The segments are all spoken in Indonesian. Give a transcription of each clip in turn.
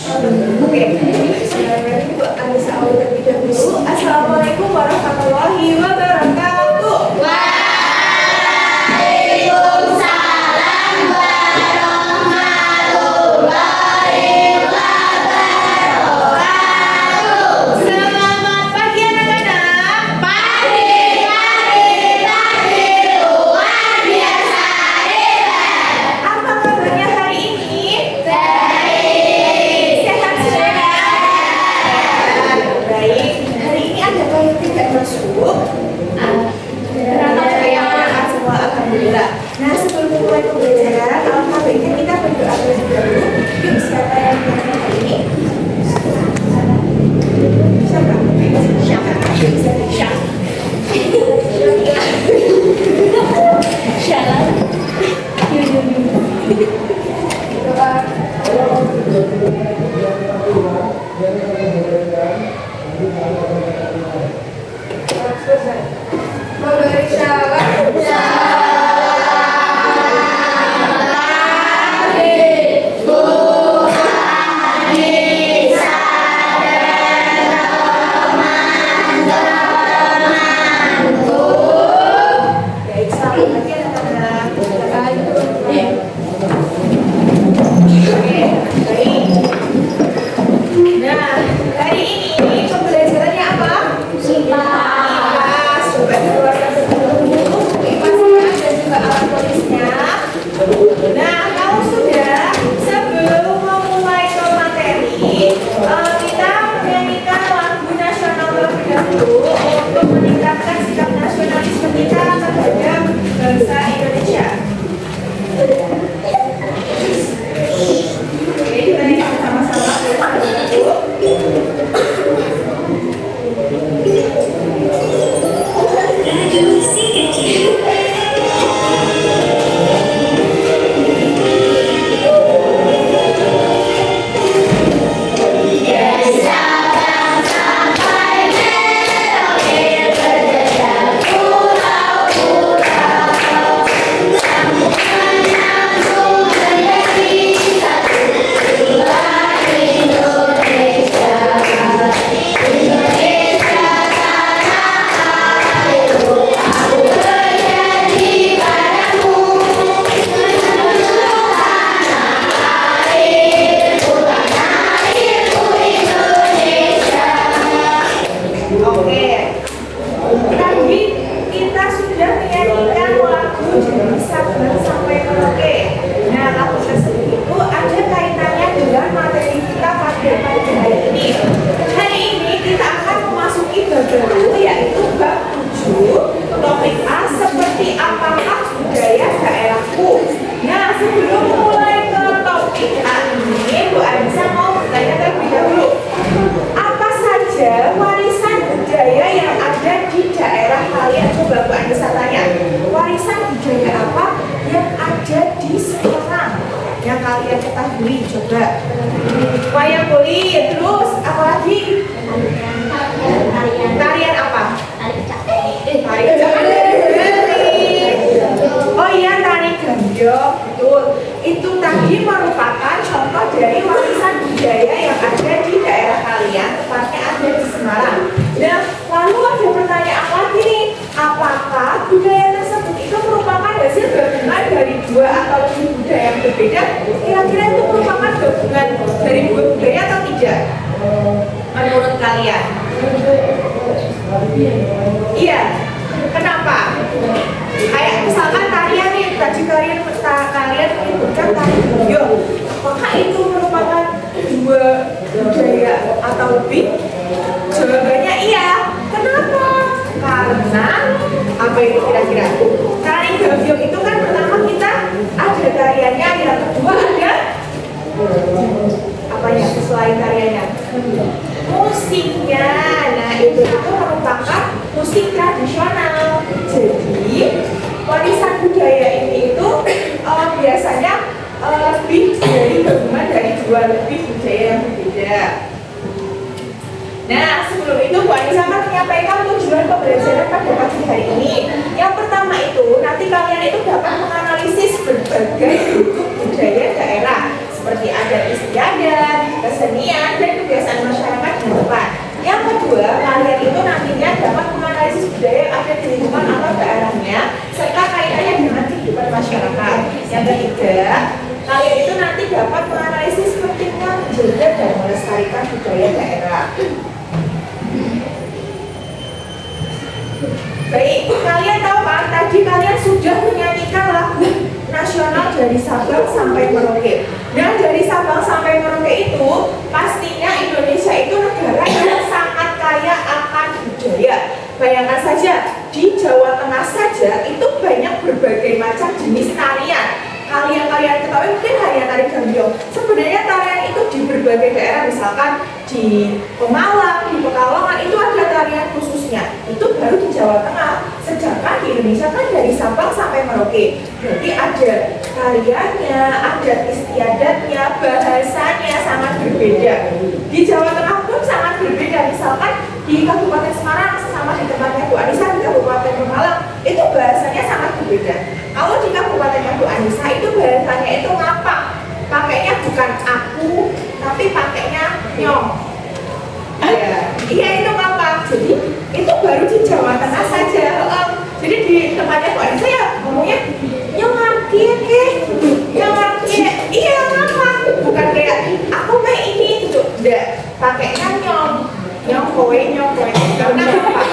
Oke, sekarang Ibu Anissa Aul terlebih dahulu. Assalamualaikum warahmatullahi wabarakatuh. Waalaikumsalam warahmatullahi wabarakatuh. Selamat pagi anak-anak. Pagi luar biasa hebat. Apa kabarnya hari ini? Baik. Sehat-sehat. Baik. Hari ini ada yang tidak masuk. Yang berangkat semua, alhamdulillah. Nah, sebelum mulai pembelajaran, alangkah baiknya kita berdoa terlebih dahulu. Yuk, siapa yang berangkat hari ini? Siapa? Memberi syarat. Baik, selamat pagi anak-anak. Oke, baik. Nah, hari ini pembelajarannya apa? IPAS. Coba dikeluarkan dulu IPAS-nya dan juga alat tulisnya. Nah, kalau sudah, sebelum memulai ke materi, kita menyanyikan lagu nasional terlebih dahulu untuk meningkatkan sikap nasionalisme kita terhadap bangsa Indonesia. Oke, kita nyanyikan sama-sama dulu. Oke, tadi kita sudah menyanyikan lagu dari Sabang sampai Merauke. Nah, lagu tersebut itu ada kaitannya dengan materi kita pada pagi hari ini. Hari ini kita akan memasuki bab baru, yaitu bab 7, topik A, seperti apakah budaya daerahku. Nah, sebelum mulai ke topik A ini, Bu Anissa mau bertanya terlebih dahulu. Apa saja warisan budaya yang ada di daerah kalian? Coba Bu Anissa tanya, warisan budaya apa yang ada di Semarang yang kalian ketahui? Coba wayang kulit, terus apa lagi? Tarian apa? Tari oh iya, tari gambyong, betul. Itu tadi merupakan contoh dari warisan budaya yang ada di daerah kalian, tepatnya ada di Semarang. Nah, lalu ada pertanyaan lagi nih, apakah budaya tersebut itu merupakan hasil gabungan dari dua atau lebih budaya yang berbeda? Kira-kira itu merupakan gabungan dari dua budaya atau tidak? Menurut kalian? Iya. Kenapa? Kayak misalkan tarian nih, tadi kalian menyebutkan tari gambyong. Apakah itu merupakan dua budaya atau lebih? Jawabannya iya. Kenapa? Karena apa itu kira-kira? Tari gambyong itu kan pertama kita ada tariannya, yang kedua ada apa ya selain tariannya? Musiknya. Nah, itu merupakan musik tradisional. Jadi warisan budaya ini itu biasanya lebih dari gabungan dari dua lebih budaya yang berbeda. Nah, sebelum itu Bu Anissa akan menyampaikan tujuan pembelajaran pada pagi hari ini. Yang pertama itu, nanti kalian itu dapat menganalisis berbagai bentuk budaya daerah seperti adat istiadat, kesenian, tidak, kalian itu nanti dapat menganalisis pentingnya menjaga dan melestarikan budaya daerah. Baik, kalian tahu kan? Tadi kalian sudah menyanyikan lagu nasional dari Sabang sampai Merauke. Dan dari Sabang sampai Merauke itu pastinya Indonesia itu negara yang sangat kaya akan budaya. Bayangkan saja, di Jawa Tengah saja itu banyak berbagai macam jenis tarian. Kalian ketahui mungkin hanya tari gambiong. Sebenarnya tarian itu di berbagai daerah, misalkan di Pemalang, di Pekalongan itu ada tarian khususnya. Itu baru di Jawa Tengah. Sedangkan di Indonesia kan dari Sabang sampai Merauke. Berarti ada tariannya, ada istiadatnya, bahasanya sangat berbeda. Di Jawa Tengah pun sangat berbeda. Misalkan di Kabupaten Semarang sama di tempatnya Bu Anissa di Kabupaten Pemalang itu bahasanya sangat berbeda. Kalau di Kabupaten Bu Anissa itu bahasanya itu ngapak, pakainya bukan aku tapi pakainya nyong. Iya itu ngapak. Jadi itu baru di Jawa Tengah saja. Jadi di tempatnya Bu Anissa ya ngomongnya nyong ngerti ke, nyong ngerti. Iya ngapak, bukan kayak aku mah ini gitu. Enggak, pakainya nyong. Nyong kowe karena apa?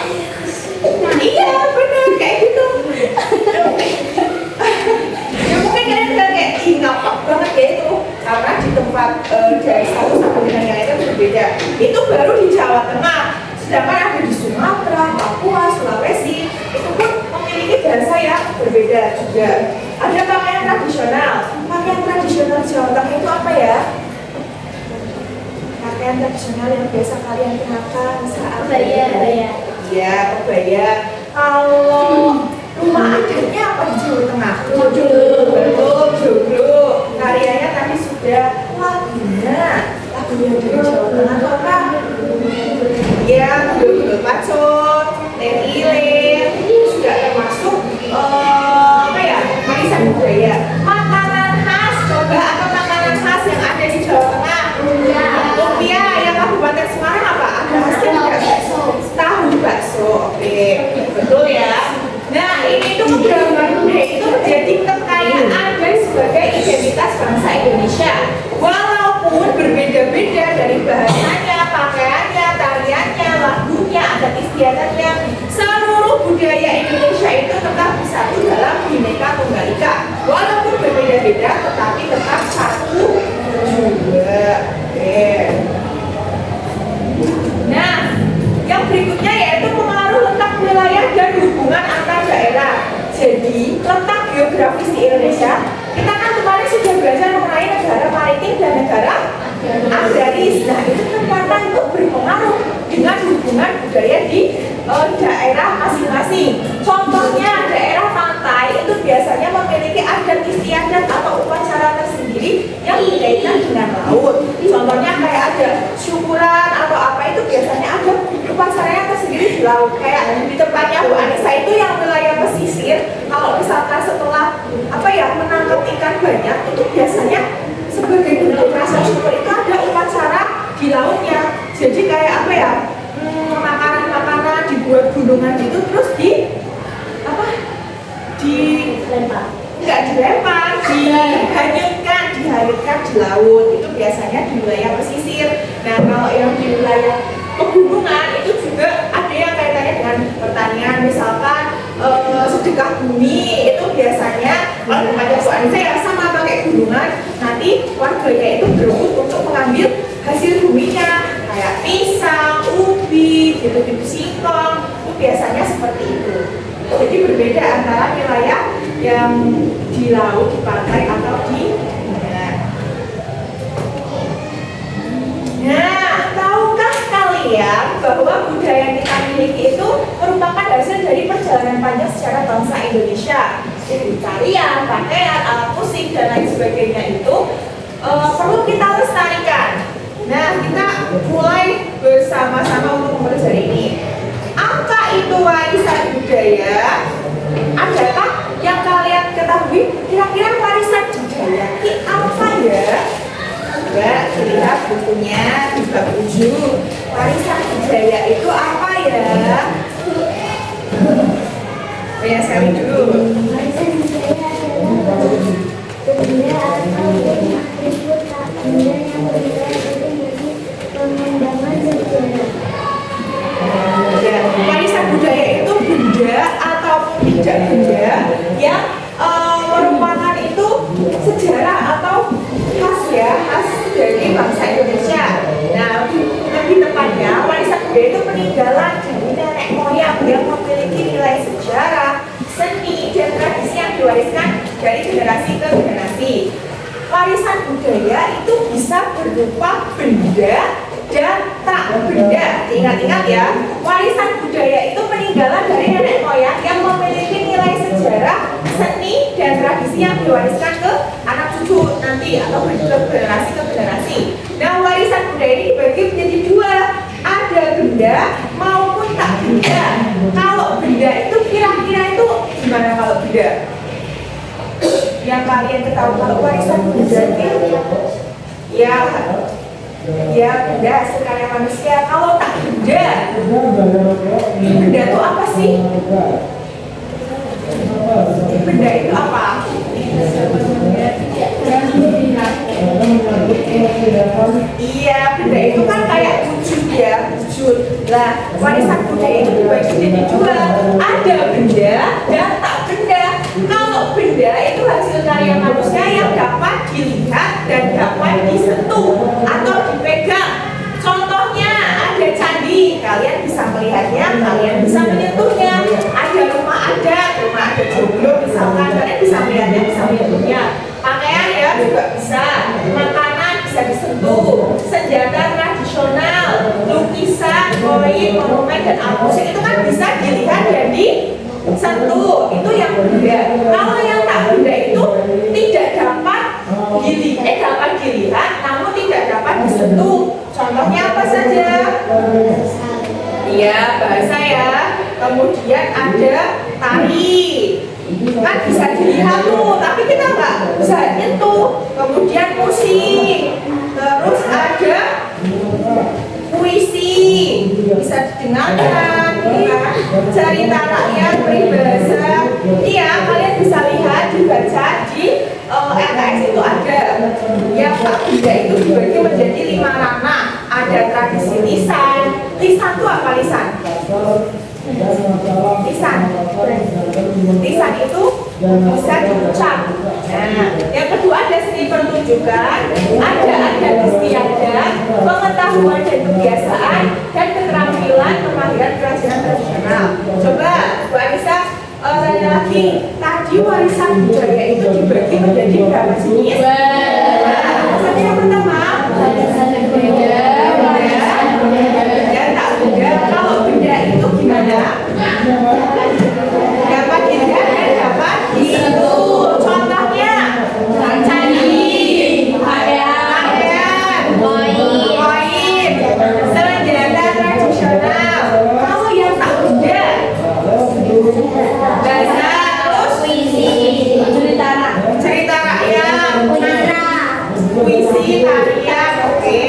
Nah iya benar kayak gitu. Ya mungkin kalian bilang kayak ih ngapak banget ya itu karena di tempat dari satu sampai dengan yang lainnya berbeda. Itu baru di Jawa Tengah. Sedangkan ada di Sumatera, Papua, Sulawesi itu pun memiliki bahasa yang berbeda juga. Ada pakaian tradisional. Pakaian tradisional Jawa Tengah itu apa ya? Pakaian tradisional yang biasa kalian kenakan saat Kebaya. Iya, kebaya. Kalau rumah adatnya apa di Jawa Tengah? Joglo. Karyanya tadi sudah lagunya dari Jawa Tengah itu apa? Iya, joglo pacul, teh sudah termasuk apa ya? Warisan budaya. Makanan khas, coba apa makanan khas yang ada di Jawa Tengah? Lumpia, yang Kabupaten Semarang apa? Ada hasil tahu bakso. Oke, betul ya. Nah ini tuh keberagaman budaya itu menjadi kekayaan dan sebagai identitas bangsa Indonesia. Walaupun berbeda-beda dari bahasanya, pakaiannya, tariannya, lagunya, adat istiadatnya, seluruh budaya Indonesia itu tetap bersatu dalam Bhinneka Tunggal Ika. Walaupun berbeda-beda, tetapi tetap satu juga. Nah, yang berikutnya yaitu pengaruh letak wilayah dan hubungan antar daerah. Jadi, letak geografis di Indonesia, kita kan kemarin sudah belajar mengenai negara maritim dan negara agraris. Nah, itu ternyata itu berpengaruh dengan hubungan budaya di daerah masing-masing. Contohnya, daerah pantai itu biasanya memiliki adat istiadat atau upacara tersendiri yang berkaitan dengan laut. Contohnya kayak ada syukuran atau apa itu biasanya ada upacaranya tersendiri di laut. Kayak di tempatnya Bu Anissa itu yang wilayah pesisir, kalau misalkan setelah apa ya menangkap ikan banyak itu biasanya sebagai bentuk rasa syukur itu ada upacara di lautnya. Jadi kayak apa ya? Makanan-makanan dibuat gunungan gitu terus dilempar, nggak dilempar, dihanyutkan di laut. Itu biasanya di wilayah pesisir. Nah kalau yang di wilayah pegunungan itu juga ada yang kaitannya dengan pertanian, misalkan sedekah bumi itu biasanya kalau ada Bu Anissa ya sama pakai gunungan, nanti warganya itu berebut untuk mengambil hasil buminya kayak pisang, ubi, gitu-gitu singkong, itu biasanya seperti itu. Jadi berbeda antara wilayah yang di laut, di pantai atau di darat. Nah, tahukah kalian bahwa budaya yang kita miliki itu merupakan hasil dari perjalanan panjang sejarah bangsa Indonesia? Jadi tarian, pakaian, alat musik dan lain sebagainya itu perlu kita lestarikan. Nah, kita mulai bersama-sama untuk mempelajari ini. Apa itu warisan budaya? Adakah yang kalian ketahui? Kira-kira warisan budaya ini apa ya? Coba dilihat bukunya di bab 7. Warisan budaya itu apa ya? Banyak sekali dulu. Warisan budaya adalah atau khas ya, khas dari bangsa Indonesia. Nah, lebih tepatnya warisan budaya itu peninggalan dari nenek moyang yang memiliki nilai sejarah, seni, dan tradisi yang diwariskan dari generasi ke generasi. Warisan budaya itu bisa berupa benda dan tak benda. Ingat-ingat ya, warisan budaya itu peninggalan dari nenek moyang yang memiliki nilai sejarah, seni, dan tradisi yang diwariskan ke anak cucu nanti atau ke generasi ke generasi. Nah, warisan budaya ini dibagi menjadi dua, ada benda maupun tak benda. Kalau benda itu kira-kira itu gimana kalau benda? Yang kalian ketahui kalau warisan budaya ya benda hasil karya manusia. Kalau tak benda itu apa sih? Benda itu apa? Iya, benda itu kan kayak wujud ya, wujud. Lah, warisan budaya itu dibagi jadi dua, ada benda dan tak benda. Kalau benda itu hasil karya manusia yang dapat dilihat dan dapat disentuh atau dipegang. Contohnya ada candi, kalian bisa melihatnya, kalian bisa menyentuhnya. Ada rumah adat joglo misalkan, kalian bisa melihatnya, bisa menyentuhnya. Pakaian ya juga bisa, makanan bisa disentuh, senjata tradisional, lukisan, koin, monumen, dan alat musik itu kan bisa dilihat dan disentuh. Itu yang benda. Kalau yang tak benda itu tidak dapat dilihat, namun tidak dapat disentuh. Contohnya apa saja? Iya, bahasa ya. Kemudian ada tari, kan bisa dilihat tuh, tapi kita nggak bisa nyentuh. Kemudian musik, terus ada puisi, bisa didengarkan, ya. Cerita rakyat, peribahasa, iya kalian bisa lihat dibaca di LKS itu ada. Yang tak benda itu dibagi menjadi 5 ranah. Ada tradisi lisan. Lisan itu apa lisan? Lisan itu bisa diucap. Nah, yang kedua ada seni pertunjukan, ada adat istiadat, pengetahuan dan kebiasaan, dan keterampilan kemahiran kerajinan tradisional. Coba Bu Anissa tanya lagi, tadi warisan budaya itu dibagi menjadi berapa jenis? Nah, yang pertama benda dan tak benda. Kalau benda itu gimana? Dapat dilihat dan dapat disentuh. Contohnya candi, pakaian, koin, senjata tradisional. Kalau yang tak benda, bahasa, terus cerita rakyat, puisi, tarian, oke.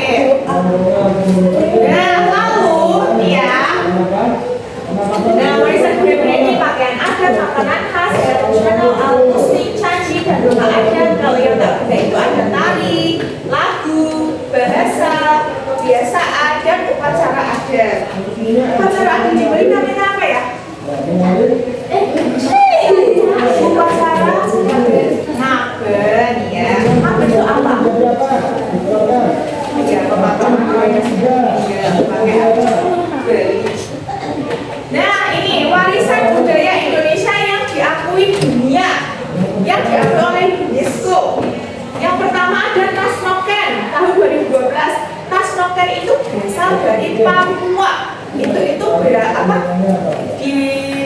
Nah, lalu ya. Nah, warisan budaya ini pakaian adat, makanan khas, tradisional, alat musik, candi, dan rumah adat. Kalau yang tak benda itu ada tari, lagu, bahasa, kebiasaan, dan upacara adat. Upacara adat di Bali namanya apa ya? Upacara Ngaben ya. Ngaben itu apa? Ya, pemakaman pakai Bali. Nah, ini warisan budaya Indonesia yang diakui dunia, yang diakui oleh UNESCO. Yang pertama ada Tas Noken tahun 2012. Tas Noken itu berasal dari Papua. Itu berapa? Di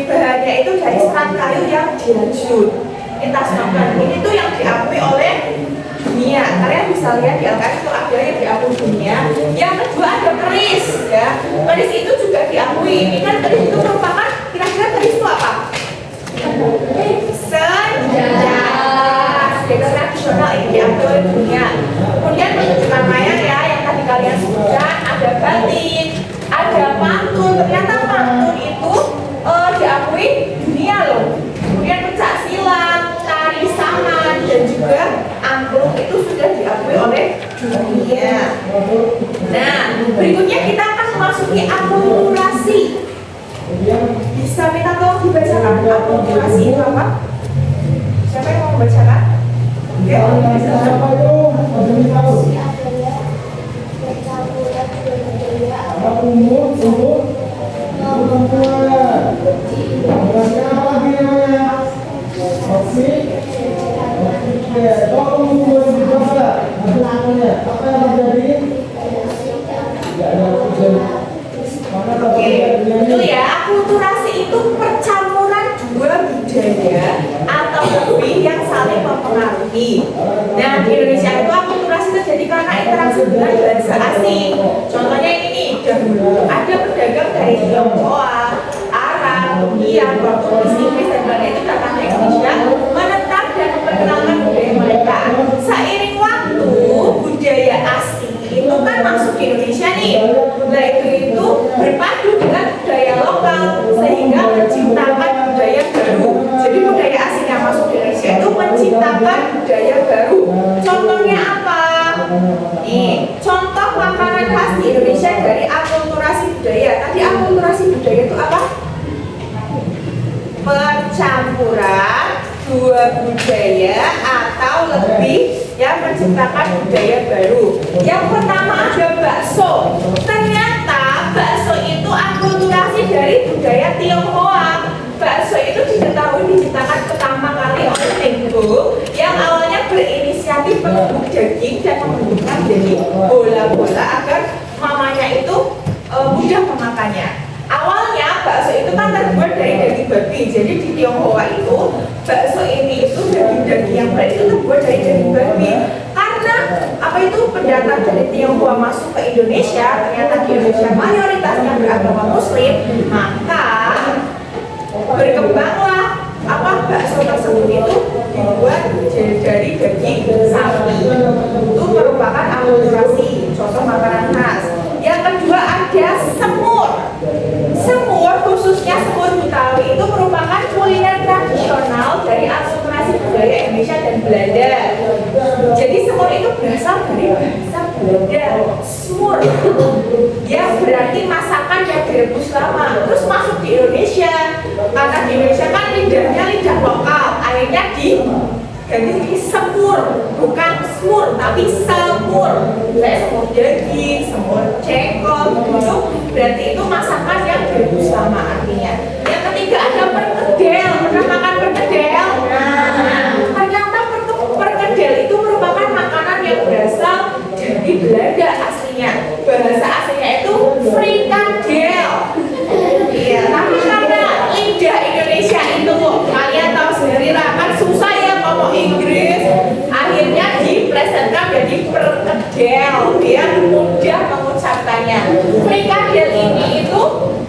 bahannya itu dari serat kayu yang dirajut. Ini Tas Noken. Ini tuh yang diakui oleh dunia. Kalian bisa lihat di LKS itu ada yang diakui dunia. Yang kedua ada keris ya. Keris itu juga diakui. Ini kan keris itu merupakan, kira-kira keris itu apa? Senjata tradisional, ini diakui oleh dunia. Kemudian menunjukkan mayat ya, yang tadi kalian sebutkan, ada batik, ada pantun. Ternyata pantun itu diakui dunia loh. Kemudian pencak silat, tari saman, dan juga angklung itu sudah diakui oleh dunia. Nah, berikutnya kita akan memasuki akulturasi. Bisa minta tolong dibacakan akulturasi itu apa? Siapa yang mau membacakan? Oke, Siapa itu? Mau tahu? Apa umur? Perempuan. Berarti apa lagi namanya? Oke. Oke, tahun 2012. Apa yang terjadi? Tidak ada hujan. Mana oke, betul ya. Akulturasi itu percampuran dua budaya atau lebih yang saling mempengaruhi. Nah, di Indonesia itu akulturasi terjadi karena interaksi dengan bahasa asing. Contohnya ini nih, dahulu ada pedagang dari Tionghoa, Arab, Turkiya, Portugis, Inggris, dan lain-lain itu datang ke Indonesia, menetap dan memperkenalkan budaya mereka. Seiring waktu, budaya asing itu kan masuk ke Indonesia nih. Nah, itu berpadu dengan budaya lokal sehingga menciptakan budaya baru. Jadi budaya asing yang masuk ke Indonesia itu menciptakan budaya baru. Contohnya apa? Nih, contoh makanan khas di Indonesia dari akulturasi budaya. Tadi akulturasi budaya itu apa? Percampuran dua budaya atau lebih yang menciptakan budaya baru. Yang pertama ada bakso. Ternyata bakso itu akulturasi dari budaya Tionghoa. Bakso itu diketahui diciptakan pertama kali oleh Tengku yang awalnya berinisiatif menumbuk daging dan membentukkan jadi bola-bola agar mamanya itu mudah memakannya. Awalnya bakso itu kan terbuat dari daging babi. Jadi di Tionghoa itu bakso ini itu daging yang berat itu terbuat dari daging babi. Karena apa itu pendatang dari Tionghoa masuk ke Indonesia, ternyata di Indonesia mayoritasnya beragama Muslim, maka berkembanglah apa bakso tersebut itu dibuat dari daging sapi. Itu merupakan akulturasi, contoh makanan khas. Yang kedua ada semur. Semur, khususnya semur Betawi itu merupakan kuliner tradisional dari akulturasi budaya Indonesia dan Belanda. Jadi semur itu berasal dari bahasa Belanda, smur, yang berarti masakan yang direbus lama. Terus masuk di Indonesia, karena di Indonesia kan lidahnya lidah lokal, akhirnya ganti semur, bukan smur tapi semur. Kayak semur daging, semur cengkol, gitu. Berarti itu masakan yang direbus lama artinya. Yang ketiga ada perkedel. Pernah makan perkedel? Nah, ternyata perkedel itu merupakan makanan yang berasal dari Belanda aslinya. Bahasa aslinya itu frikadel. Iya, tapi karena lidah Indonesia itu kalian tahu sendiri lah, kan susah ya ngomong Inggris. Akhirnya diplesetkan jadi perkedel biar mudah mengucapkannya. Frikadel ini itu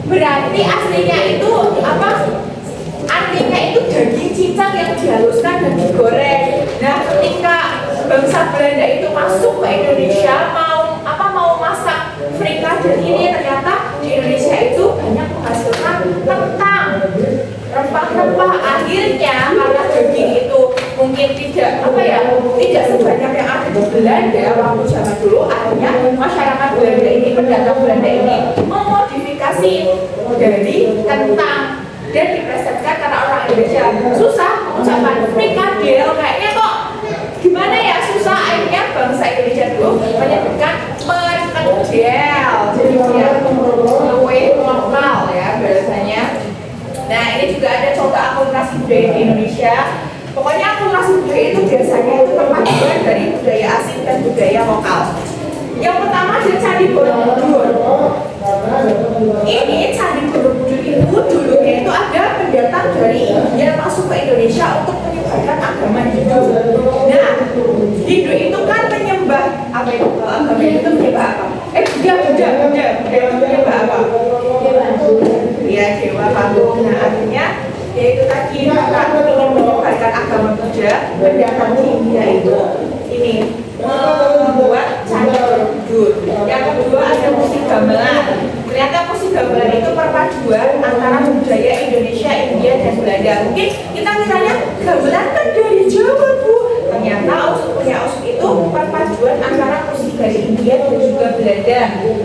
berarti aslinya itu apa? Artinya itu daging cincang yang dihaluskan dan digoreng. Nah, ketika bangsa Belanda itu masuk ke Indonesia mau masak frikadel ini, ternyata di Indonesia itu banyak menghasilkan kentang, rempah-rempah. Akhirnya karena daging itu mungkin tidak sebanyak yang ada di Belanda waktu zaman dulu, akhirnya masyarakat Belanda ini, pendatang Belanda ini memodifikasi dari kentang dan dipresetkan karena orang Indonesia susah mengucapkan frikadel, kayaknya kok gimana ya, susah. Akhirnya bangsa Indonesia dulu menyebutkan perkedel, jadi dia kue lokal ya bahasanya. Nah, ini juga ada contoh akulturasi budaya di Indonesia. Pokoknya akulturasi budaya itu biasanya itu perpaduan dari budaya asing dan budaya lokal. Yang pertama ada Candi Borobudur. Ini Candi Borobudur itu dulunya itu ada pendatang dari India masuk ke Indonesia untuk menyebarkan agama Hindu. Nah, Hindu itu kan menyembah apa itu? Agama Hindu menyembah apa? Buddha itu menyembah apa? Ya, dewa patung. Nah, artinya yaitu tadi mereka ingin menyebarkan agama Buddha, pendatang di India itu ini membuat Candi Borobudur. Yang kedua ada musik gamelan. Ternyata musik gamelan itu perpaduan antara budaya Indonesia, India, dan Belanda. Mungkin kita misalnya gamelan kan dari Jawa, Bu. Ternyata usuk itu perpaduan antara musik dari India dan juga Belanda.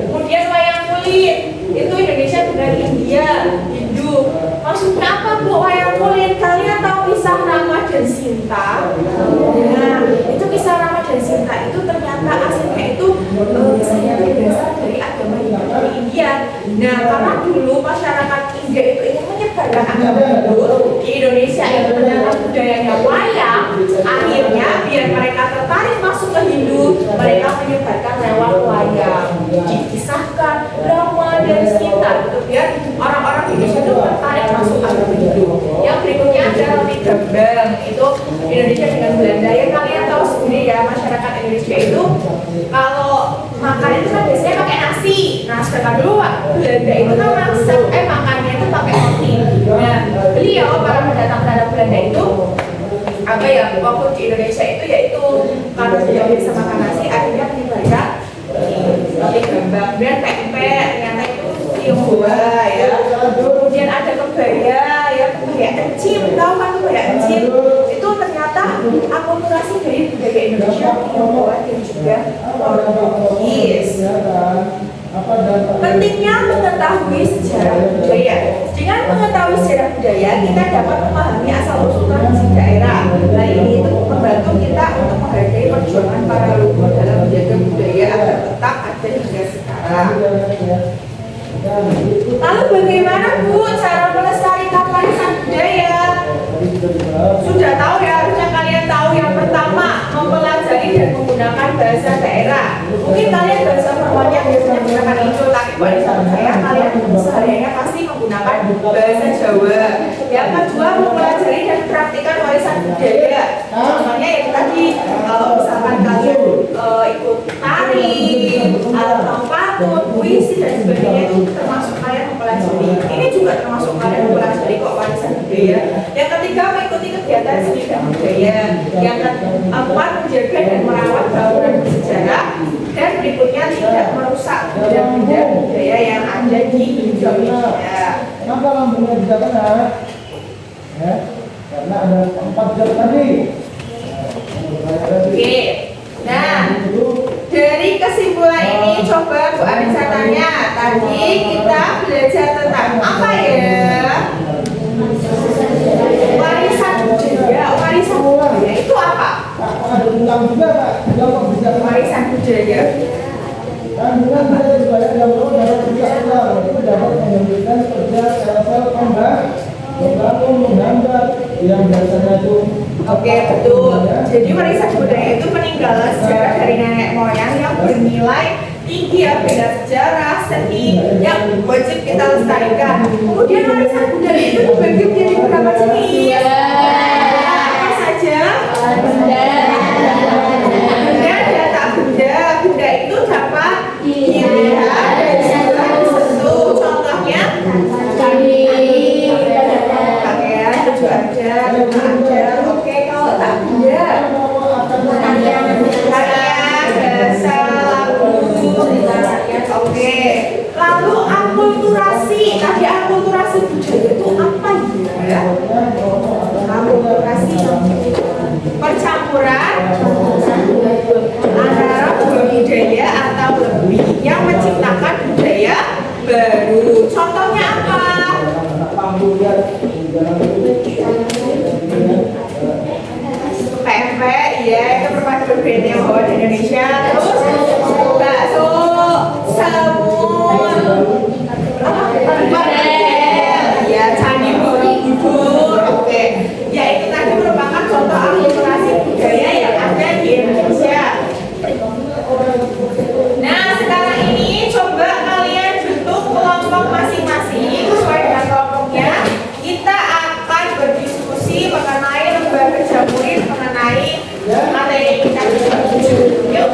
Kemudian wayang kulit itu Indonesia dengan India, Hindu. Maksudnya apa, Bu, wayang kulit? Kalian tahu kisah Rama dan Sinta? Nah, Sinta itu ternyata aslinya itu kisahnya berasal dari agama Hindu di India. Nah, karena dulu masyarakat India itu ingin menyebarkan agama Hindu di Indonesia yang mendapat budayanya wayang, akhirnya biar mereka tertarik masuk ke Hindu, mereka menyebarkan lewat wayang, dikisahkan Rama dan Sita gitu biar orang-orang Indonesia itu tertarik masuk agama Hindu. Yang berikutnya ada roti gambang, itu Indonesia dengan Belanda. Ya kalian tahu sendiri ya, masyarakat Indonesia itu kalau makan itu kan biasanya pakai nasi. Nah, sedangkan dulu Belanda itu kan makannya itu pakai roti. Nah, beliau para pendatang Belanda itu apa ya, waktu di Indonesia itu yaitu karena beliau bisa makan nasi, akhirnya menyebarkan roti gambang dan pempek, ternyata itu Tionghoa ya. Kemudian ada kebaya ya, kebaya encim, tahu kan kebaya encim? Itu ternyata akulturasi dari budaya Indonesia, Tionghoa dan juga Portugis. Pentingnya mengetahui sejarah budaya. Dengan mengetahui sejarah budaya, kita dapat memahami asal-usul tradisi daerah. Hal ini itu membantu kita untuk menghargai perjuangan para leluhur dalam menjaga budaya agar tetap ada hingga sekarang. Lalu bagaimana Bu cara melestarikan warisan budaya? Sudah tahu ya, harusnya kalian tahu. Yang pertama, mempelajari dan menggunakan bahasa daerah. Mungkin kalian bahasa formalnya biasanya menggunakan Indo, tapi warisan budaya kalian sehariannya pasti menggunakan bahasa Jawa. Yang kedua, mempelajari dan praktikkan warisan budaya. Contohnya yang tadi, kalau misalkan kalian ikut tari, atau patung, puisi dan sebagainya, itu termasuk kalian mempelajari. Ini juga termasuk kalian mempelajari kok warisan budaya. Yang ketiga, mengikuti kegiatan seni dan budaya. Yang keempat, menjaga dan merawat bangunan bersejarah. Dan berikutnya, tidak merusak benda-benda budaya yang ada di Indonesia. Kenapa lambungnya bisa kena? Ya, karena ada 4 jam tadi. Oke. Nah, dari kesimpulan ini coba Bu Anissa tanya. Tadi kita belajar tentang apa ya? Warisan budaya. Warisan budaya itu apa? Ada ulang juga Pak. Jawab bisa. Warisan budaya. Dan dengan budaya budaya yang dapat kerja itu dapat menunjukkan kerja sel-sel kembang, membangun, menggambar yang biasanya itu. Oke, betul. Jadi warisan budaya itu peninggalan sejarah dari nenek moyang yang bernilai tinggi ya, beda sejarah, seni yang wajib kita lestarikan. Kemudian warisan budaya itu dibagi menjadi beberapa jenis. Apa saja? Benda dan tak benda. Benda itu dapat dilihat dan juga disentuh. Contohnya pakaian, baju aja, rumah aja. Oke, kalau tak benda, pakaian, bahasa, lagu. Oke. Lalu akulturasi. Tadi akulturasi budaya itu apa ya? Akulturasi percampuran antara dua budaya atau lebih yang menciptakan budaya baru. Contohnya apa? Pempek, iya, itu perpaduan brand yang bawa di Indonesia. Terus bakso, semur, perkedel, ya, candi borobudur. Oke, ya itu tadi merupakan contoh akulturasi budaya yang ada di Indonesia. Nah, sekarang ini coba kalian bentuk kelompok masing-masing sesuai dengan kelompoknya. Kita akan berdiskusi mengenai lembaga jamurin, mengenai materi yang kita tuju. Yuk.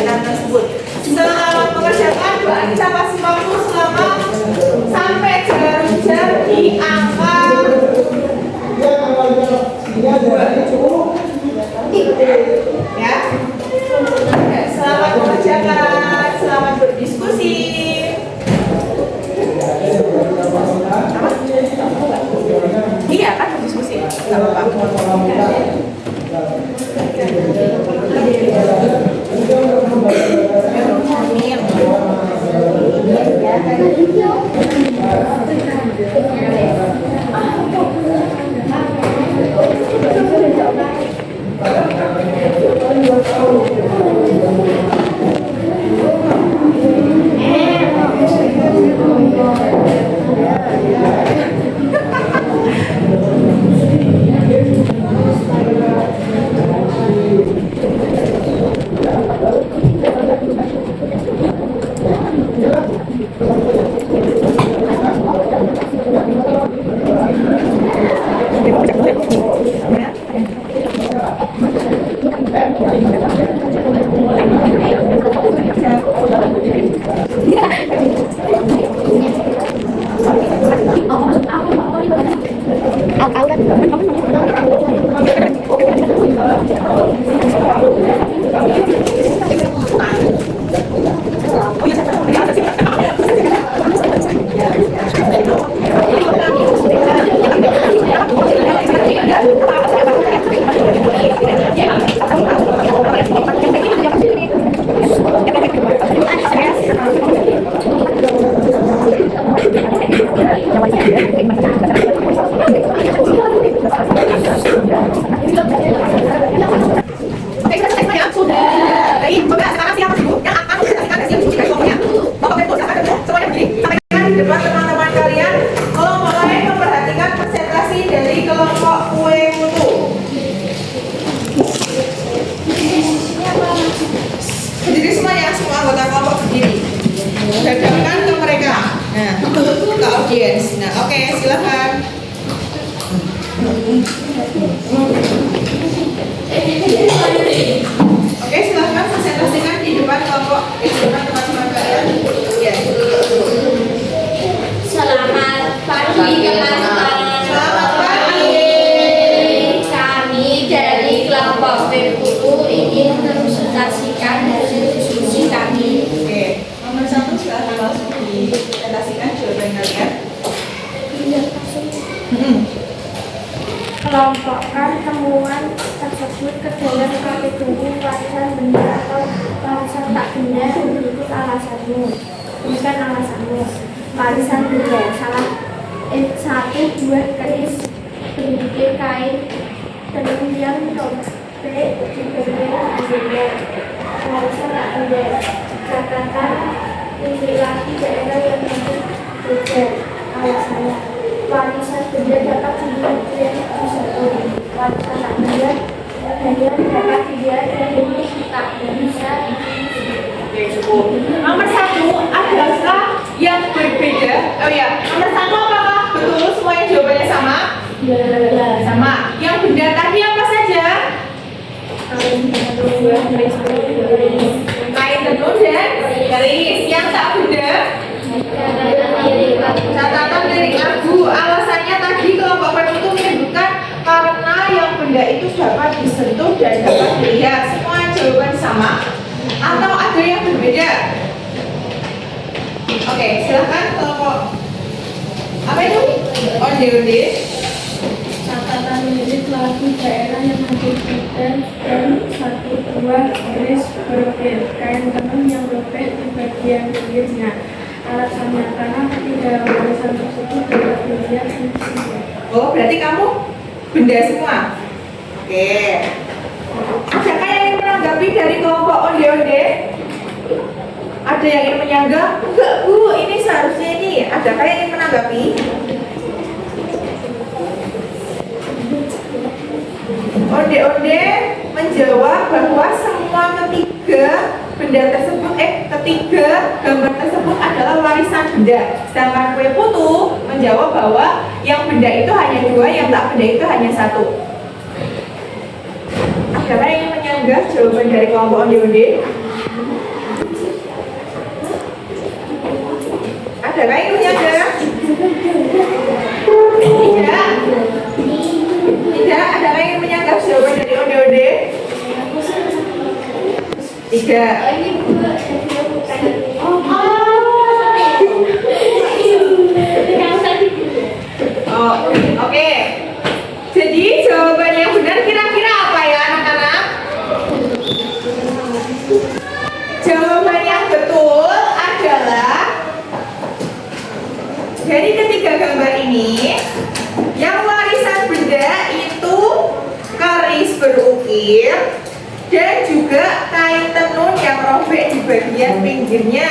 kegiatan tersebut. Selamat mengerjakan, kita kasih waktu selama sampai jarum jam di angka ya. Selamat mengerjakan, selamat berdiskusi. Iya kan berdiskusi. Kelompokkan temuan tersebut ke dalam kategori warisan benda atau warisan tak benda berikut alasanmu. Bukan alasanmu. Warisan benda. Salah 1. Buah keris berbentuk kain tenun yang topik diberi benda. Warisan tak benda. Catatan laki daerah yang bentuk beda. Alasannya. Warisan benda dapat dilihat di satu. Warisan tak benda hanya dapat dilihat dari tak bisa. Oke, cukup. Nomor 1 adalah yang berbeda. Oh ya, nomor 1 apakah betul semuanya jawabannya sama? Sama. Yang benda tadi apa saja? Kain tenun dan keris. Yang tak benda? Catatan lirik lagu. Alasannya tadi kelompok itu menyebutkan karena yang benda itu dapat disentuh dan dapat dilihat. Semua jawaban sama atau ada yang berbeda? Oke, silakan kelompok apa itu? Onde-onde. Catatan lirik lagu daerah yang menunjukkan dan 1 buah keris profil kain tenun yang robek di bagian pinggirnya. Alasannya karena ketiga warisan tersebut dapat dilihat di sini. Oh, berarti kamu benda semua. Oke. Adakah yang ingin menanggapi dari kelompok onde-onde? Ada yang ingin menyanggah? Enggak Bu, ini seharusnya ini. Adakah yang ingin menanggapi? Onde-onde menjawab bahwa semua ketiga gambar tersebut adalah warisan benda. Sedangkan kue putu menjawab bahwa yang benda itu hanya 2, yang tak benda itu hanya 1. Adakah yang ingin menyanggah jawaban dari kelompok onde-onde? Tidak. Ini bukan Oh, oke. Jadi jawaban yang benar kira-kira apa ya anak-anak? Jawaban yang betul adalah dari ketiga gambar ini, yang warisan benda itu keris berukir dan juga kain tenun yang robek di bagian pinggirnya.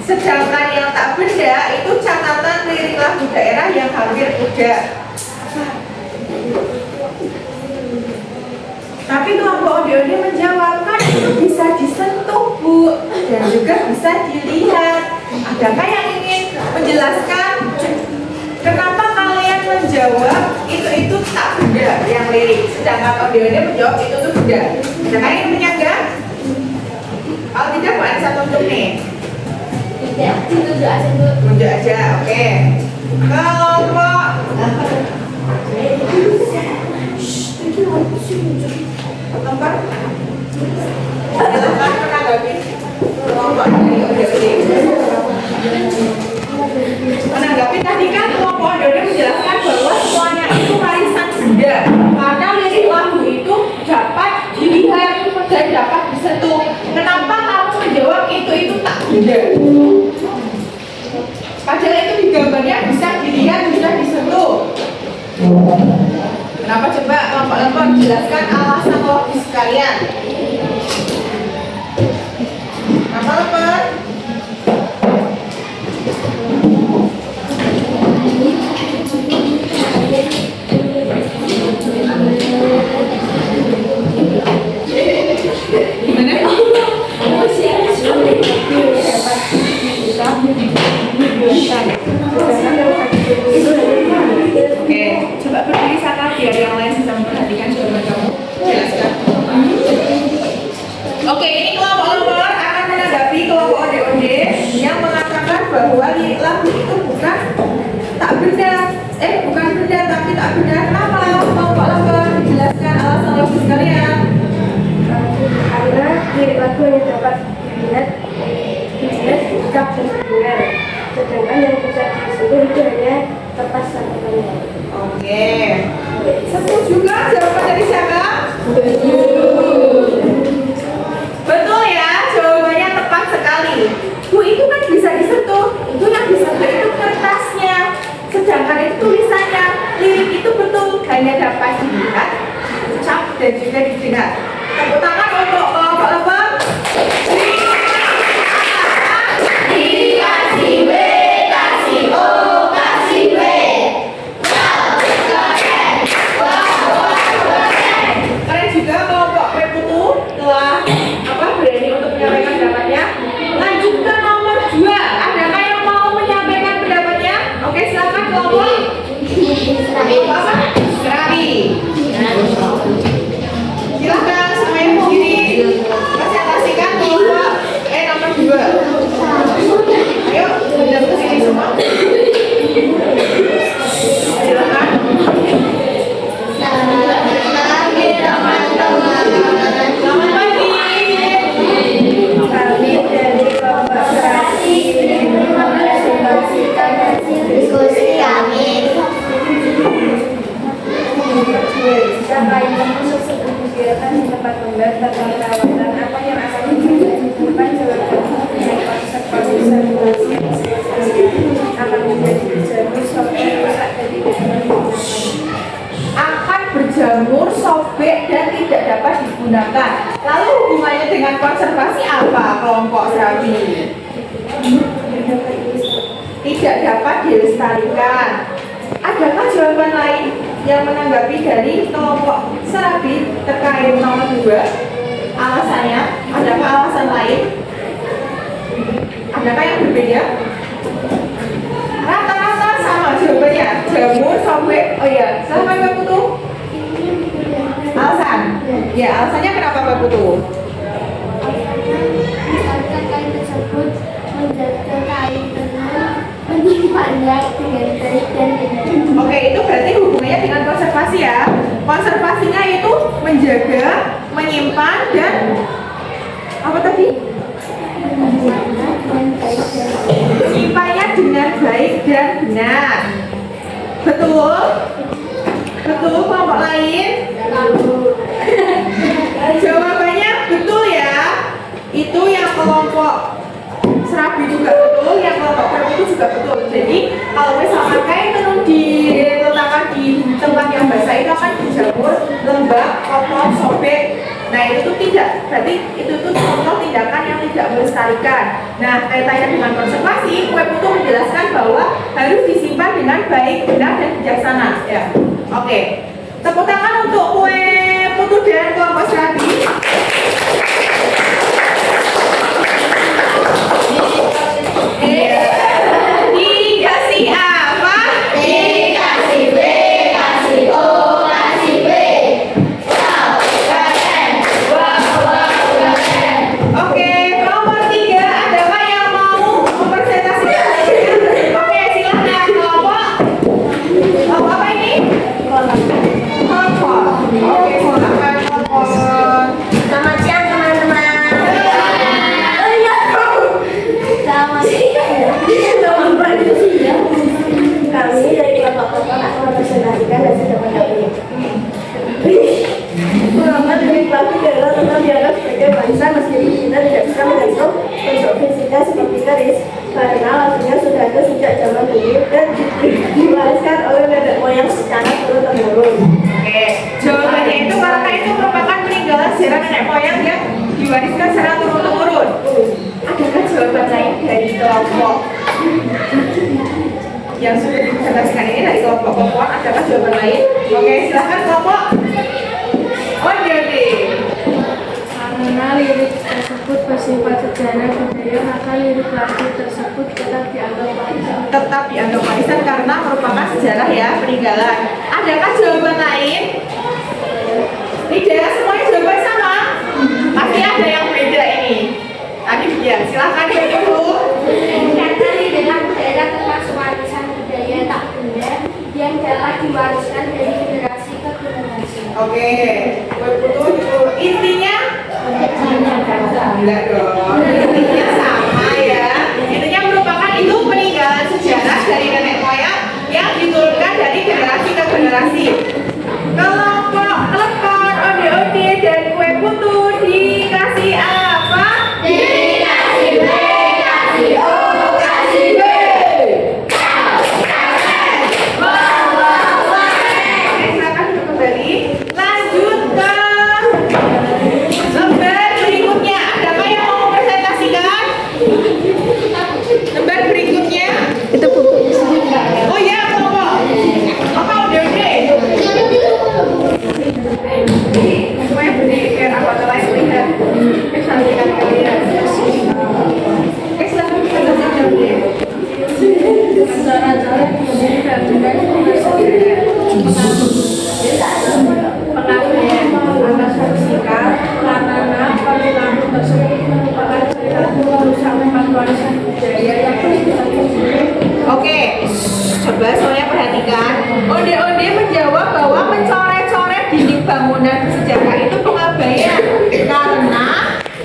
Sedangkan yang tak benda itu catatan lirik lagu daerah yang hampir pudar. Tapi kelompok Ode-Ode menjawabkan itu bisa disentuh, Bu, dan juga bisa dilihat. Adakah yang ingin menjelaskan kenapa kalian menjawab itu tak benda yang lirik, sedangkan Ode-Ode menjawab itu tuh benda? Adakah yang menyangga? Kalau tidak, Bu Anissa tunjuk nih. tidak tunjuk aja dulu. Tunjuk aja, oke. Kelompok tempat silakan menanggapi kelompok dari Ode-Ode. Menanggapi tadi kan kelompok Ode-Ode menjelaskan bahwa semuanya itu warisan benda karena lirik lagu itu dapat dilihat dan dapat disentuh. Kenapa kamu menjawab itu tak benda? Padahal itu di gambarnya bisa dilihat, bisa disentuh. Kenapa coba kelompok-kelompok jelaskan alasan logis kalian? Kenapa lemper? Oke, coba berdiri Saka biar yang lain bisa memperhatikan jawaban kamu. Jelaskan. Oke, ini kelompok nomor akan menanggapi kelompok Ode-Ode yang mengatakan bahwa lirik lagu itu bukan tak benda, bukan benda tapi tak benda. Kenapa? Kelompok nomor dijelaskan alasan logis kalian. Karena lirik lagu yang dapat dilihat jika benar, sedangkan yang bisa disentuh itu hanya kertas catatannya. Oke, setuju nggak jawaban dari siapa? Betul ya, jawabannya tepat sekali. Bu, itu kan bisa disentuh. Itu yang disentuh itu kertasnya, sedangkan itu tulisannya. Lirik itu betul hanya dapat dilihat, ucap dan juga didengar. Tepuk tangan untuk kelompok lebam. Kasih B, kasih O, kasih B. Kalian juga kelompok Peputu telah berani untuk menyampaikan pendapatnya. Lanjut ke nomor 2. Adakah yang mau menyampaikan pendapatnya? Oke, silakan kelompok. Apa? Serabi. Silakan semuanya berdiri. Presentasikan kelompok nomor 2. Ayo, menjadi ke sini semua. Silakan. Selamat pagi teman-teman. Selamat pagi. Kami dari kelompok Serasi ingin mempresentasikan hasil Diskusi kami. Jika kain tenun tersebut digunakan di tempat membuat tentang perawatan apa yang akan dilakukan jawaban dengan konsep konservasi akan menjadi berjamur sampai rusak dari Akan berjamur, sobek, dan tidak dapat digunakan. Lalu hubungannya dengan konservasi apa kelompok Serabi? Tidak dapat dilestarikan. Adakah jawaban lain yang menanggapi dari kelompok Serabi terkait nomor 2? Alasannya, adakah alasan lain? Adakah yang berbeda? Rata-rata sama jawabannya. Jamur, sobek. Oh iya, silapan Mbak Putu. Alasan? Ya, alasannya kenapa Mbak Putu? misalkan kain tersebut menjaga kain tenun menyimpannya dengan baik dan benar. Oke, itu berarti hubungannya dengan konservasi ya. Konservasinya itu menjaga, menyimpan, dan Apa tadi? Menyimpannya dengan baik dan benar. Betul? Betul, kelompok lain? Jawabannya betul ya. Itu yang kelompok Serabi juga betul, yang kelompok Krep itu juga betul. Jadi kalau misalkan kain tenun diletakkan di tempat yang basah itu akan dijamur, lembab, kotor, sobek. Nah itu tuh tidak, berarti itu tuh contoh tindakan yang tidak melestarikan. Nah kaitannya dengan konservasi, kue putu menjelaskan bahwa harus disimpan dengan baik, benar dan bijaksana. Ya, oke. Tepuk tangan untuk kue putu dan kelompok Serabi. Dikasih apa? Dikasih B, kasih O, kasih B. Wow, keren. Wow, keren. Oke, nomor 3, adakah yang mau mempresentasikan? Oke, silahkan kelompok. Kelompok apa ini? Kelompok. Oke, silahkan kelompok. Selamat siang teman-teman. Selamat siang. Kami dari kelompok Kepon akan mempresentasikan hasil jawaban ini. Pengamat dari pelaku adalah tentang dianggap sebagai bangsa meskipun kita tidak bisa menghitung bentuk fisika seperti keris karena lagunya sudah ada sejak zaman dulu dan diwariskan oleh nenek moyang secara turun-temurun. Oke, jawabannya itu karena itu merupakan peninggalan sejarah nenek moyang yang diwariskan secara turun-temurun. Adakah jawaban lain dari kelompok yang sudah dipresentasikan ini dari kelompok Kepon? Adakah jawaban lain? Oke, silahkan kelompok. Oh, jadi Karena lirik tersebut bersifat sejarah budaya, maka lirik lagu tersebut tetap dianggap warisan karena merupakan sejarah ya, peninggalan. Adakah jawaban lain? Tidak, semuanya jawaban sama. Pasti ada yang beda ini. Tadi ya, silahkan dulu. Karena lirik lagu daerah termasuk warisan budaya tak benda yang dapat diwariskan dari generasi ke generasi. Oke, kue putu itu intinya enggak dong. Intinya sama ya. Intinya merupakan itu peninggalan sejarah dari nenek moyang yang diturunkan dari generasi ke generasi. Kelompok Klepon, ode-ode dan kue putu dikasih apa? Dikasih B, kasih O, kasih B. Oke, silakan duduk kembali. Lanjut ke lembar berikutnya. Adakah yang mau mempresentasikan? Lembar berikutnya. Itu bukunya. Oh ya, kelompok. Apa udah? Semuanya berdiri biar apa lain lihat. Saksikan kalian. Silakan presentasikan dulu. Cara-cara kemudian gabungan sejarah pengabdian atas fisika karena perilaku tersebut merupakan perilaku merusak warisan budaya yang bersifat positif. Oke, coba semuanya perhatikan. Onde-onde menjawab bahwa mencoret-coret dinding bangunan sejarah itu pengabaian karena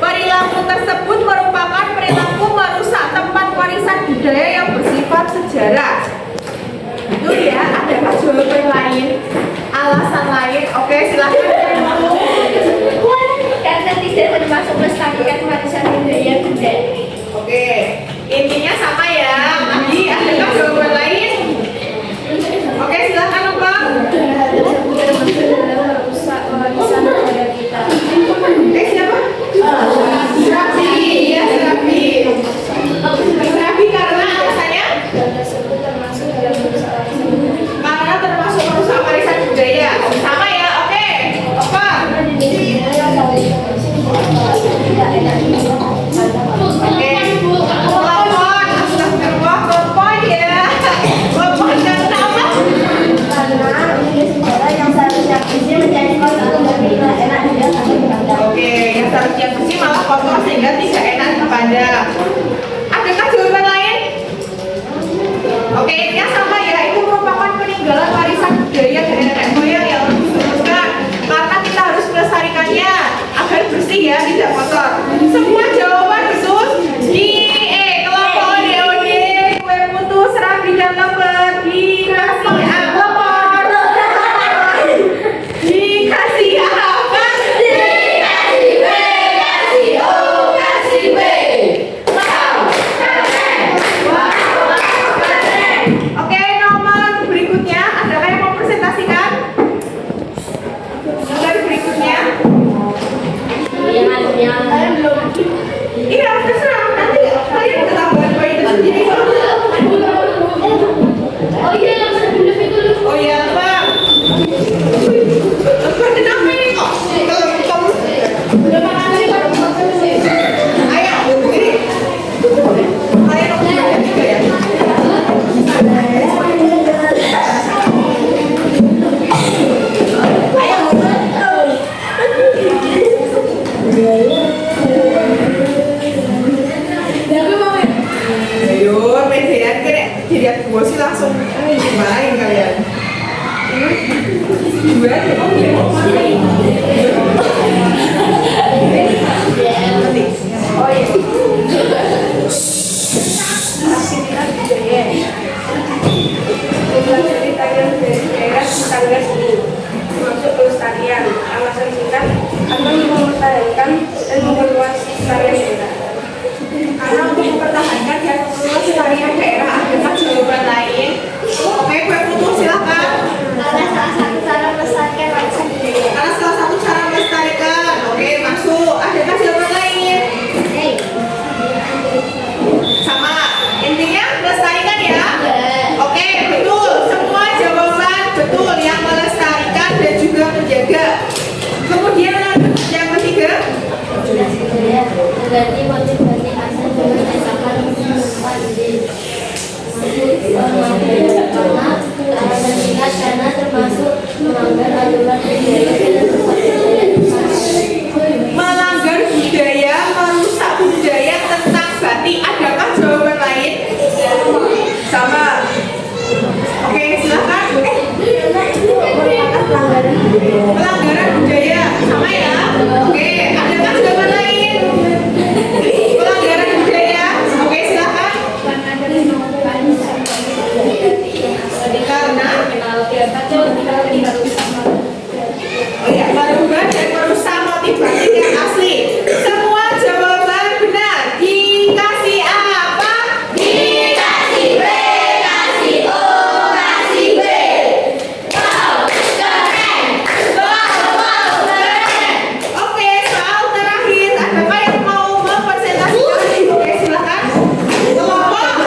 perilaku tersebut merupakan perilaku merusak tempat warisan budaya yang bersifat sejarah. Itu ya, adakah jawaban lain? Alasan lain? Oke, silahkan dulu. Karena tidak termasuk melestarikan warisan budaya benda. Oke, intinya sama ya. Jadi adakah jawaban lain? Oke, silahkan Bang. Tersebut termasuk dalam merusak warisan budaya kita. Siapa? Serabi, ya Serabi. Serabi karena alasannya? Tersebut termasuk dalam merusak warisan budaya. Karena termasuk merusak warisan budaya. Sama ya, oke. Apa? Oke. Kelompok, astagfirullah, kelompok ya. Kelompok karena apa? Karena ini sejarah yang seharusnya bersih menjadi kotor dan tidak enak dilihat oleh orang. Oke, yang seharusnya bersih malah kotor sehingga tidak enak dipandang. Adakah jawaban lain? Oke, intinya sama ya. Itu merupakan peninggalan warisan budaya dari nenek moyang yang harus diteruskan. Karena kita harus melestarikannya agar bersih ya, tidak kotor. langsung ini dimarahin kalian. Gimana? Oh iya. Aktivitas budaya. Mempelajari tarian dari daerah tetangga sini, termasuk pelestarian. Alasan singkat agar mempertahankan dan memperluas tarian daerah. Karena untuk mempertahankan dan memperluas tarian daerah, adakah jawaban lain? Oke, gue putus silakan. Ada salah satu cara melestarikan warisan budaya. Karena salah satu cara melestarikan. Oke, masuk. Adakah jawaban lain? Sama. Intinya melestarikan ya. Oke, betul. Semua jawaban betul yang melestarikan dan juga menjaga. Kemudian yang ketiga, Mengganti motivasi asal berdasarkan kehidupan ide. Alasan singkat karena termasuk melanggar aturan budaya dan tempat budaya. melanggar budaya, merusak budaya tentang batik. Adakah jawaban lain? Sama. Oke, silakan. Pelanggaran budaya, sama ya. Oke, adakah jawaban lain? Pelanggaran budaya. Oke, silakan. Karena oh ya, merubah dan merusak motivasi yang asli. Semua jawaban benar. Dikasih apa? Dikasih B, kasih O, kasih B. Wow, keren. Wow, keren. Oke, soal terakhir. Adakah yang mau mempresentasikan? Oke, silakan. Kelompok.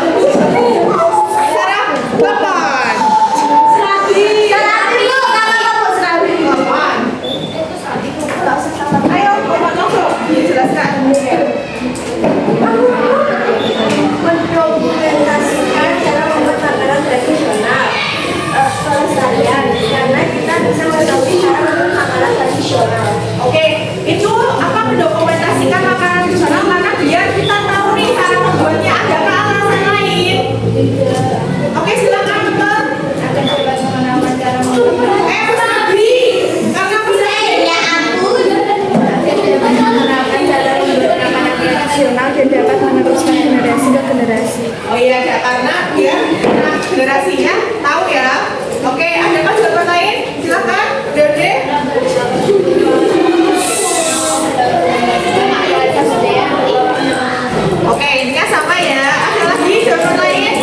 Sarah, Bapak. Serabi. Bapak. Ayo, Bapak langsung dijelaskan. Mendokumentasikan cara membuat makanan tradisional pelestarian karena kita bisa mengetahui cara membuat makanan tradisional. Oke, itu apa mendokumentasikan makanan tradisional karena biar kita tahu nih cara membuatnya. Adakah alasan lain? Oke, silakan Bapak. Agar dapat mengenalkan cara membuat makanan Serabi. Karena bisa Ya ampun. agar dapat mengenalkan cara membuat makanan tradisional dan dapat meneruskan generasi ke generasi. oh iya, ya, karena biar generasinya tahu ya. Oke, adakah jawaban lain? Silakan, Dede. Oke, intinya sama ya. Ada lagi jawaban lain?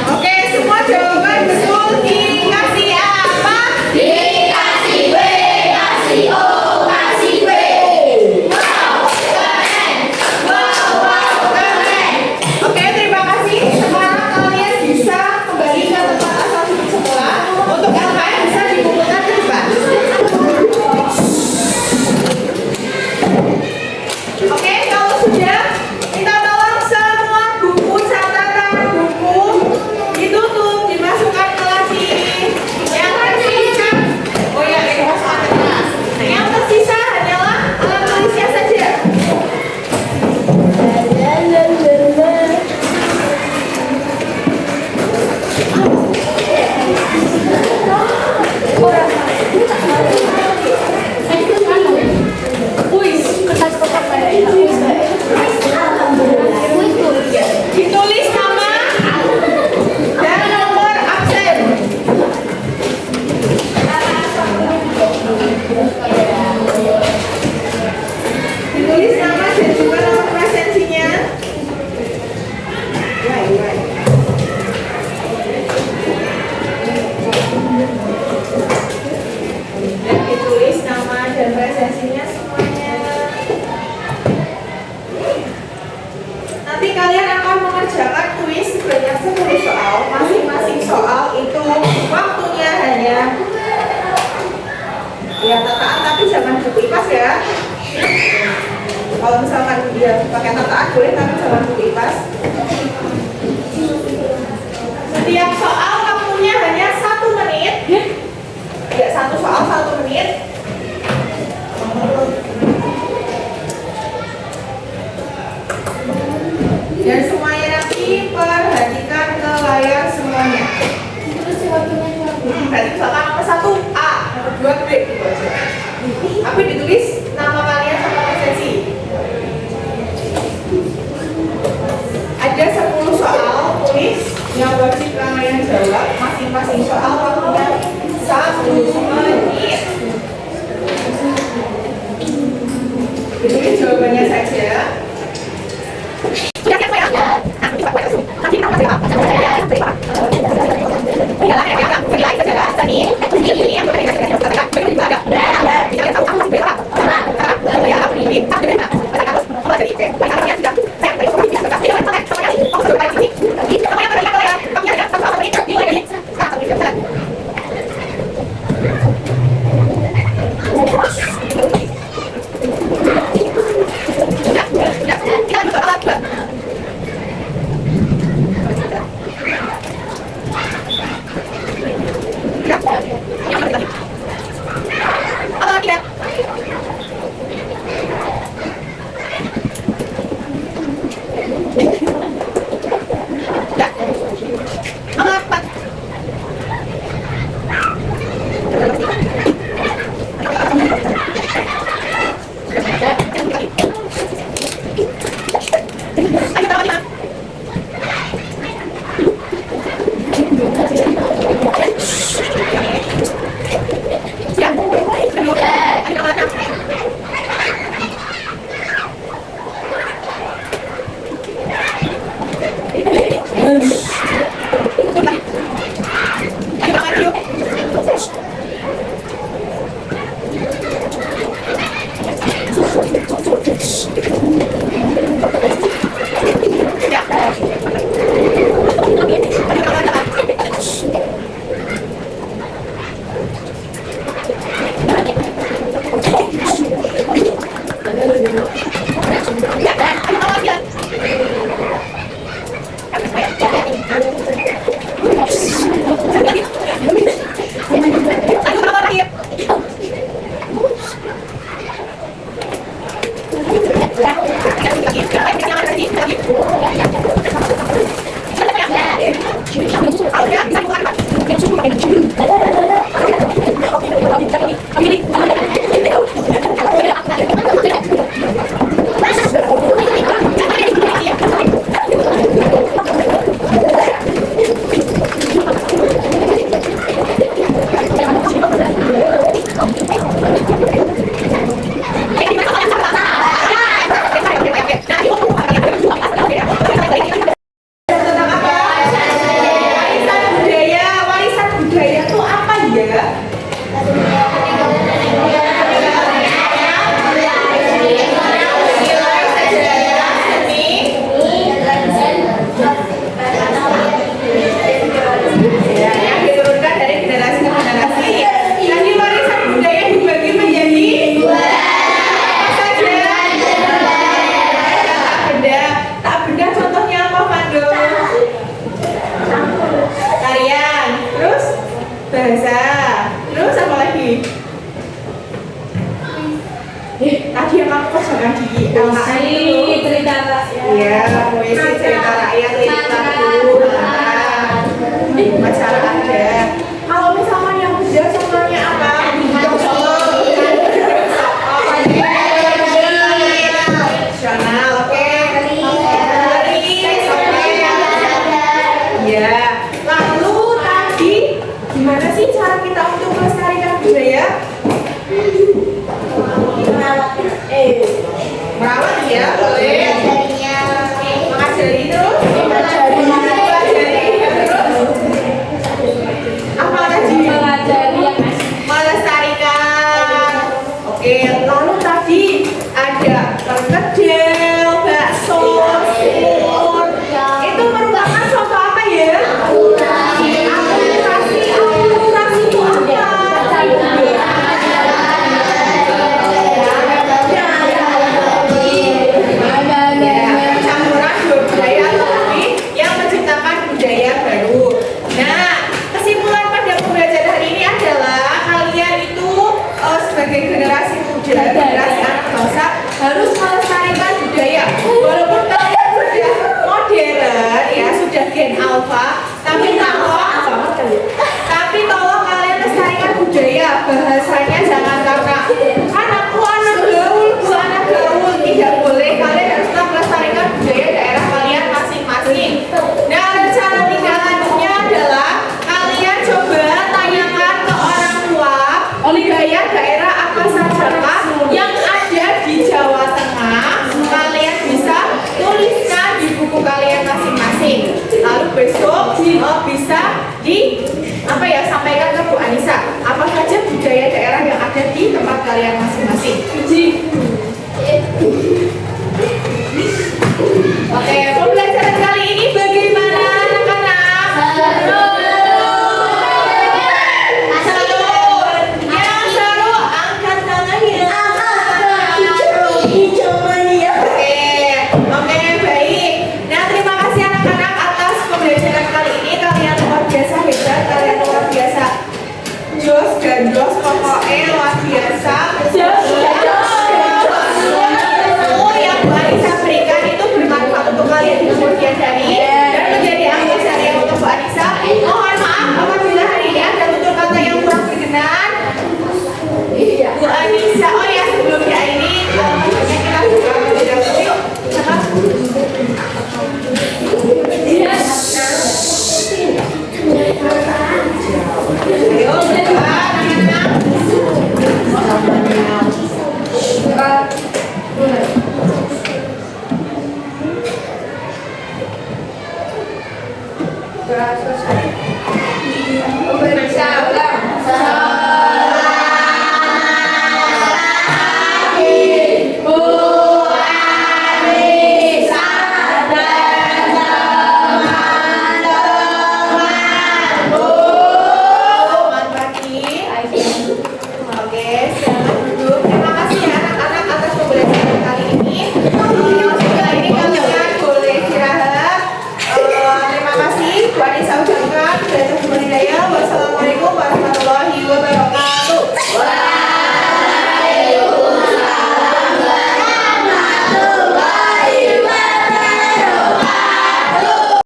Oke, semua jawaban betul. Dikasih apa? Dikasih B, kasih O, kasih B. Wow, keren. Wow, keren. Oke, terima kasih. Sekarang kalian bisa kembali ke tempat asal semula. Untuk LKM bisa dikumpulkan ke depan. Oke, kalau sudah, minta tolong semua buku catatan buku ditutup, dimasukkan ke laci. Yang tersisa, oh ya, dimasukkan ke kelas. Yang tersisa hanyalah alat tulisnya saja. Ditulis nama dan nomor absen. Ditulis nama dan juga nomor presensinya. Dan ditulis nama dan presensinya semuanya. Nanti kalian akan mengerjakan kuis sebanyak 10 soal. Masing-masing soal itu waktunya hanya ya tataan, tapi jangan buku IPAS ya. Kalau misalkan dia pakai tataan boleh, tapi jangan buku IPAS. Setiap soal waktunya hanya 1 menit. Ya, satu soal 1 menit. Dan semuanya nanti perhatikan ke layar Berarti misalkan nomor 1 A, nomor 2 B gitu aja. Tapi ditulis nama kalian sama presensi. Ada 10 soal tulis yang wajib kalian jawab. Masing-masing soal waktunya 1 menit. Jadi jawabannya saja. Ya.